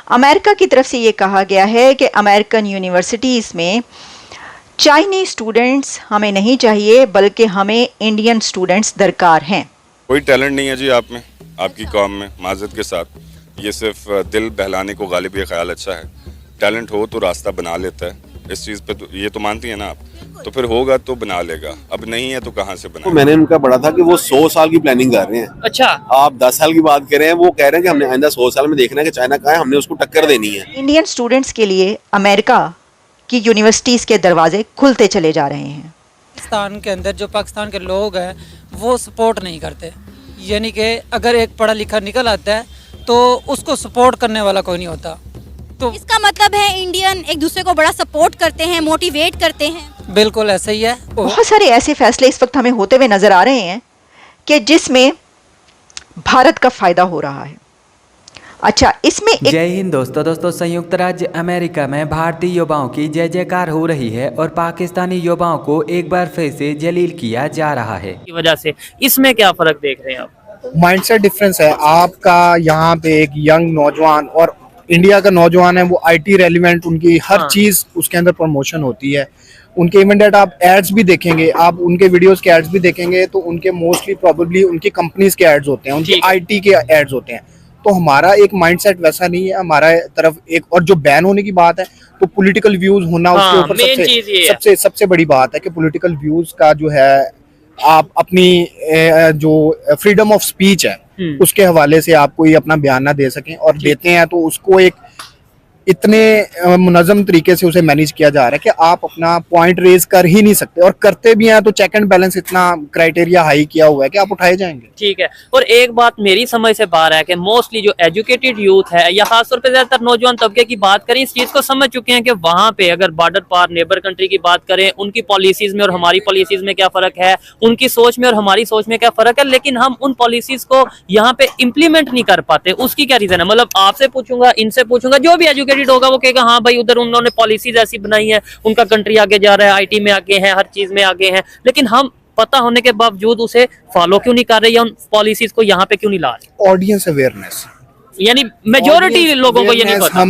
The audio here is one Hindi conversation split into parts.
अमेरिका की तरफ से ये कहा गया है कि अमेरिकन यूनिवर्सिटीज़ में चाइनीज स्टूडेंट्स हमें नहीं चाहिए, बल्कि हमें इंडियन स्टूडेंट्स दरकार हैं। कोई टैलेंट नहीं है जी आप में, आपकी कौम में, माज़रत के साथ। ये सिर्फ दिल बहलाने को गालिब ये ख्याल अच्छा है। टैलेंट हो तो रास्ता बना लेता है। इस चीज़ पे तो ये तो मानती है ना आप, तो फिर होगा तो बना लेगा, अब नहीं है तो कहाँ से बना। तो मैंने उनका पढ़ा था कि वो 100 साल की प्लानिंग कर रहे हैं। अच्छा, आप 10 साल की बात कर रहे हैं, वो कह रहे हैं कि हमने आइंदा 100 साल में देखना है कि चाइना कहाँ है, हमने उसको टक्कर देनी है। इंडियन स्टूडेंट्स के लिए अमेरिका की यूनिवर्सिटीज़ के दरवाजे खुलते चले जा रहे हैं। पाकिस्तान के अंदर जो पाकिस्तान के लोग हैं वो सपोर्ट नहीं करते, यानी कि अगर एक पढ़ा लिखा निकल आता है तो उसको सपोर्ट करने वाला कोई नहीं होता। तो इसका मतलब है इंडियन एक दूसरे को बड़ा सपोर्ट करते हैं, मोटिवेट करते हैं। बिल्कुल ऐसा ही है। बहुत सारे ऐसे फैसले इस वक्त हमें होते हुए नजर आ रहे हैं कि जिसमें भारत का फायदा हो रहा है। अच्छा, इसमें जय हिंद दोस्तों संयुक्त राज्य अमेरिका में भारतीय युवाओं की जय जयकार हो रही है और पाकिस्तानी युवाओं को एक बार फिर से जलील किया जा रहा है। की वजह से इसमें क्या फर्क देख रहे हैं आप? माइंडसेट डिफरेंस है आपका। यहाँ पे एक यंग नौजवान और इंडिया का नौजवान है, वो आईटी रेलिवेंट, उनकी हर चीज उसके अंदर प्रमोशन होती है। उनके इवन डेट आप एड्स भी देखेंगे, आप उनके वीडियोस के एड्स भी देखेंगे तो उनके मोस्टली प्रोबेबली उनकी कंपनीज के एड्स होते हैं, उनकी आईटी के एड्स होते हैं। तो हमारा एक माइंडसेट वैसा नहीं है। हमारा तरफ एक, और जो बैन होने की बात है तो पॉलिटिकल व्यूज होना उसके ऊपर सबसे बड़ी बात है कि पॉलिटिकल व्यूज का जो है आप अपनी जो फ्रीडम ऑफ स्पीच है उसके हवाले से आप कोई अपना बयान ना दे सकें, और देते हैं तो उसको एक इतने मुनज़्ज़म तरीके से उसे मैनेज किया जा रहा है कि आप अपना पॉइंट रेज कर ही नहीं सकते, और करते भी हैं तो चेक एंड बैलेंस इतना क्राइटेरिया हाई किया हुआ है कि आप उठाए जाएंगे। ठीक है, और एक बात मेरी समझ से बाहर है कि मोस्टली जो एजुकेटेड यूथ है या खासतौर पे ज्यादातर नौजवान तबके की बात करें, इस चीज को समझ चुके हैं कि वहां पे अगर बॉर्डर पार नेबर कंट्री की बात करें, उनकी पॉलिसीज में और हमारी पॉलिसीज में क्या फर्क है, उनकी सोच में और हमारी सोच में क्या फर्क है, लेकिन हम उन पॉलिसीज को यहाँ पे इम्प्लीमेंट नहीं कर पाते। उसकी क्या रीजन है? मतलब आपसे पूछूंगा, इनसे पूछूंगा, जो भी एजुकेटेड होगा वो कहेगा हाँ भाई उधर उन्होंने पॉलिसीज ऐसी बनाई है, उनका कंट्री आगे जा रहा है, आईटी में आगे है, हर चीज में आगे है, लेकिन हम पता होने के बावजूद उसे फॉलो क्यों नहीं कर रहे या उन पॉलिसीज को यहाँ पे क्यों नहीं ला रहे? ऑडियंस अवेयरनेस, यानी मेजोरिटी लोगों को ये नहीं पता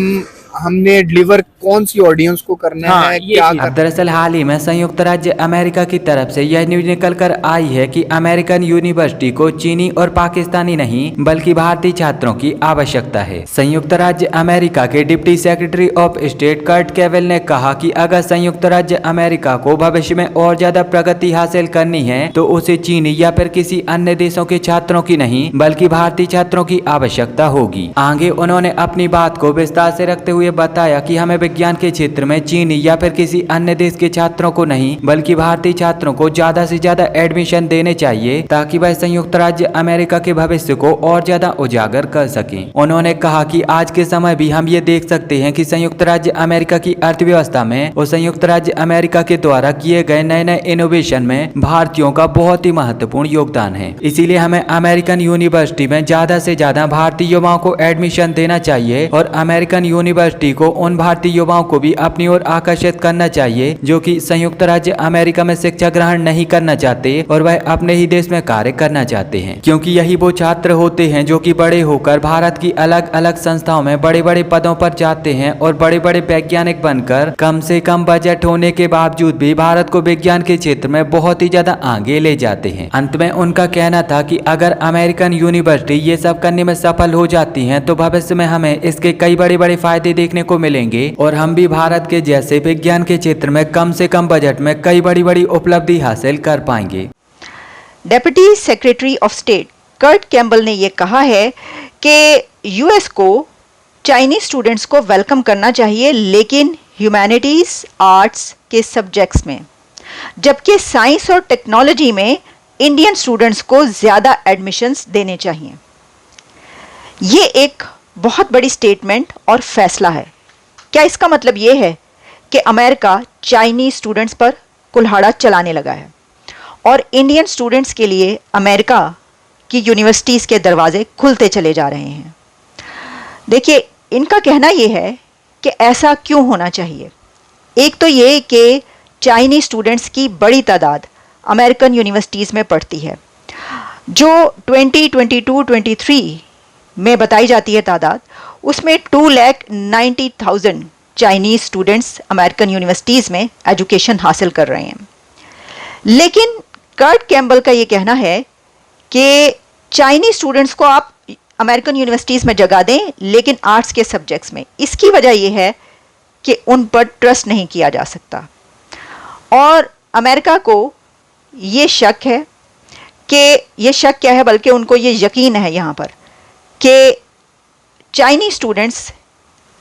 हमने डिलीवर कौन सी ऑडियंस को करना है, क्या करना है। दरअसल हाल ही में संयुक्त राज्य अमेरिका की तरफ से यह न्यूज निकल कर आई है कि अमेरिकन यूनिवर्सिटी को चीनी और पाकिस्तानी नहीं बल्कि भारतीय छात्रों की आवश्यकता है। संयुक्त राज्य अमेरिका के deputy secretary of state Kurt Campbell ने कहा कि अगर संयुक्त राज्य अमेरिका को भविष्य में और ज्यादा प्रगति हासिल करनी है तो उसे चीनी या फिर किसी अन्य देशों के छात्रों की नहीं बल्कि भारतीय छात्रों की आवश्यकता होगी। आगे उन्होंने अपनी बात को विस्तार से रखते हुए बताया कि हमें विज्ञान के क्षेत्र में चीनी या फिर किसी अन्य देश के छात्रों को नहीं बल्कि भारतीय छात्रों को ज्यादा से ज्यादा एडमिशन देने चाहिए ताकि वह संयुक्त राज्य अमेरिका के भविष्य को और ज्यादा उजागर कर सकें। उन्होंने कहा कि आज के समय भी हम ये देख सकते हैं कि संयुक्त राज्य अमेरिका की अर्थव्यवस्था में और संयुक्त राज्य अमेरिका के द्वारा किए गए नए नए इनोवेशन में भारतीयों का बहुत ही महत्वपूर्ण योगदान है। इसीलिए हमें अमेरिकन यूनिवर्सिटी में ज्यादा से ज्यादा भारतीय युवाओं को एडमिशन देना चाहिए और अमेरिकन यूनिवर्सिटी को उन भारतीय युवाओं को भी अपनी ओर आकर्षित करना चाहिए जो कि संयुक्त राज्य अमेरिका में शिक्षा ग्रहण नहीं करना चाहते और वह अपने ही देश में कार्य करना चाहते हैं, क्योंकि यही वो छात्र होते हैं जो कि बड़े होकर भारत की अलग अलग संस्थाओं में बड़े बड़े पदों पर जाते हैं और बड़े बड़े वैज्ञानिक बनकर कम से कम बजट होने के बावजूद भी भारत को विज्ञान के क्षेत्र में बहुत ही ज्यादा आगे ले जाते हैं। अंत में उनका कहना था कि अगर अमेरिकन यूनिवर्सिटी ये सब करने में सफल हो जाती है तो भविष्य में हमें इसके कई बड़े बड़े फायदे देखने को मिलेंगे और हम भी भारत के जैसे विज्ञान के क्षेत्र में कम से कम बजट में कई बड़ी बड़ी उपलब्धि हासिल कर पाएंगे। Deputy secretary of state Kurt Campbell ने यह कहा है कि यूएस को चाइनीज स्टूडेंट्स को वेलकम करना चाहिए, लेकिन ह्यूमैनिटीज आर्ट्स के सब्जेक्ट्स में, जबकि साइंस और टेक्नोलॉजी में इंडियन स्टूडेंट्स को ज़्यादा एडमिशन्स देने चाहिए। ये एक बहुत बड़ी स्टेटमेंट और फैसला है। क्या इसका मतलब ये है कि अमेरिका चाइनीज स्टूडेंट्स पर कुल्हाड़ा चलाने लगा है और इंडियन स्टूडेंट्स के लिए अमेरिका की यूनिवर्सिटीज़ के दरवाजे खुलते चले जा रहे हैं? देखिए, इनका कहना यह है कि ऐसा क्यों होना चाहिए। एक तो ये कि चाइनीज स्टूडेंट्स की बड़ी तादाद अमेरिकन यूनिवर्सिटीज़ में पढ़ती है, जो 2022-23 में बताई जाती है तादाद, उसमें 2,90,000 चाइनीज स्टूडेंट्स अमेरिकन यूनिवर्सिटीज़ में एजुकेशन हासिल कर रहे हैं। लेकिन कर्ट कैम्बल का ये कहना है कि चाइनीज स्टूडेंट्स को आप अमेरिकन यूनिवर्सिटीज़ में जगह दें, लेकिन आर्ट्स के सब्जेक्ट्स में। इसकी वजह यह है कि उन पर ट्रस्ट नहीं किया जा सकता, और अमेरिका को ये शक है कि ये शक क्या है, बल्कि उनको ये यकीन है यहाँ पर कि चाइनीज स्टूडेंट्स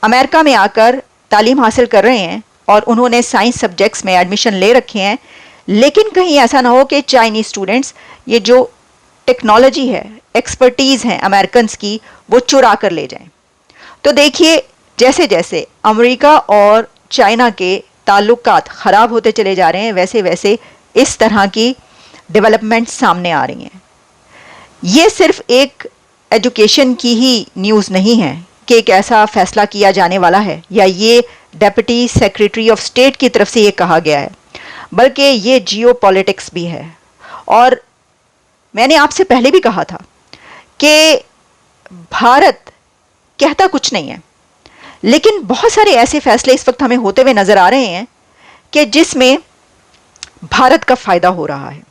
अमेरिका में आकर तालीम हासिल कर रहे हैं और उन्होंने साइंस सब्जेक्ट्स में एडमिशन ले रखे हैं, लेकिन कहीं ऐसा ना हो कि चाइनीज स्टूडेंट्स ये जो टेक्नोलॉजी है, एक्सपर्टीज़ हैं अमेरिकन्स की, वो चुरा कर ले जाएं। तो देखिए, जैसे जैसे अमेरिका और चाइना के ताल्लुकात ख़राब होते चले जा रहे हैं, वैसे वैसे इस तरह की डेवलपमेंट सामने आ रही हैं। ये सिर्फ एक एजुकेशन की ही न्यूज़ नहीं है कि एक ऐसा फैसला किया जाने वाला है या ये डेप्यूटी सेक्रेटरी ऑफ स्टेट की तरफ से ये कहा गया है, बल्कि ये जियो पॉलिटिक्स भी है। और मैंने आपसे पहले भी कहा था कि भारत कहता कुछ नहीं है, लेकिन बहुत सारे ऐसे फैसले इस वक्त हमें होते हुए नज़र आ रहे हैं कि जिसमें भारत का फ़ायदा हो रहा है।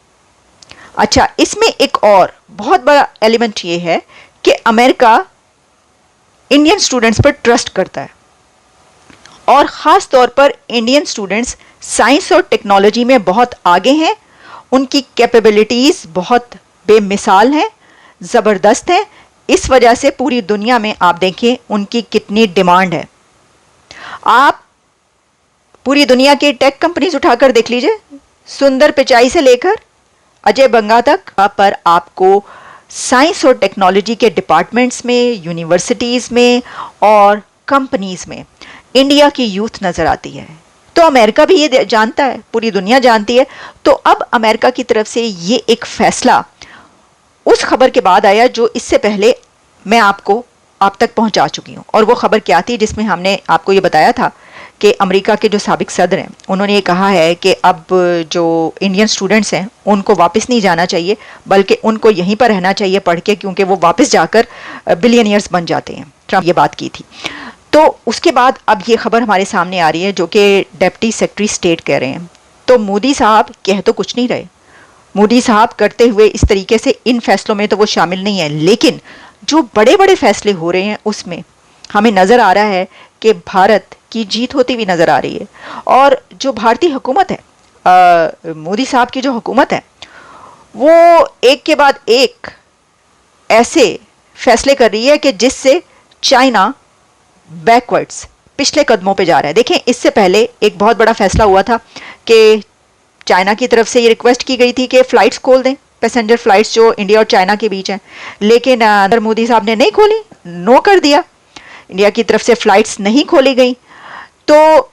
अच्छा, इसमें एक और बहुत बड़ा एलिमेंट ये है कि अमेरिका इंडियन स्टूडेंट्स पर ट्रस्ट करता है, और ख़ास तौर पर इंडियन स्टूडेंट्स साइंस और टेक्नोलॉजी में बहुत आगे हैं। उनकी कैपेबिलिटीज़ बहुत बेमिसाल हैं, ज़बरदस्त हैं। इस वजह से पूरी दुनिया में आप देखें उनकी कितनी डिमांड है। आप पूरी दुनिया के टेक कंपनीज उठाकर देख लीजिए, सुंदर पिचाई से लेकर अजय बंगा तक, पर आपको साइंस और टेक्नोलॉजी के डिपार्टमेंट्स में, यूनिवर्सिटीज़ में और कंपनीज़ में इंडिया की यूथ नज़र आती है। तो अमेरिका भी ये जानता है, पूरी दुनिया जानती है। तो अब अमेरिका की तरफ से ये एक फ़ैसला उस खबर के बाद आया जो इससे पहले मैं आपको आप तक पहुंचा चुकी हूं। और वो खबर क्या थी, जिसमें हमने आपको ये बताया था कि अमेरिका के जो साबिक सदर हैं उन्होंने ये कहा है कि अब जो इंडियन स्टूडेंट्स हैं उनको वापस नहीं जाना चाहिए, बल्कि उनको यहीं पर रहना चाहिए पढ़ के, क्योंकि वो वापस जाकर बिलियनियर्स बन जाते हैं। ट्रंप ये बात की थी। तो उसके बाद अब ये खबर हमारे सामने आ रही है जो कि डिप्टी सेक्रेटरी स्टेट कह रहे हैं। तो मोदी साहब कह तो कुछ नहीं रहे, मोदी साहब करते हुए इस तरीके से इन फैसलों में तो वो शामिल नहीं है, लेकिन जो बड़े बड़े फैसले हो रहे हैं उसमें हमें नज़र आ रहा है कि भारत की जीत होती हुई नज़र आ रही है। और जो भारतीय हुकूमत है, मोदी साहब की जो हुकूमत है, वो एक के बाद एक ऐसे फैसले कर रही है कि जिससे चाइना बैकवर्ड्स, पिछले कदमों पे जा रहा है। देखें, इससे पहले एक बहुत बड़ा फैसला हुआ था कि चाइना की तरफ से ये रिक्वेस्ट की गई थी कि फ़्लाइट्स खोल दें, पैसेंजर फ़्लाइट्स जो इंडिया और चाइना के बीच हैं, लेकिन नरेंद्र मोदी साहब ने नहीं खोली, नो कर दिया। इंडिया की तरफ से फ़्लाइट्स नहीं खोली गई। तो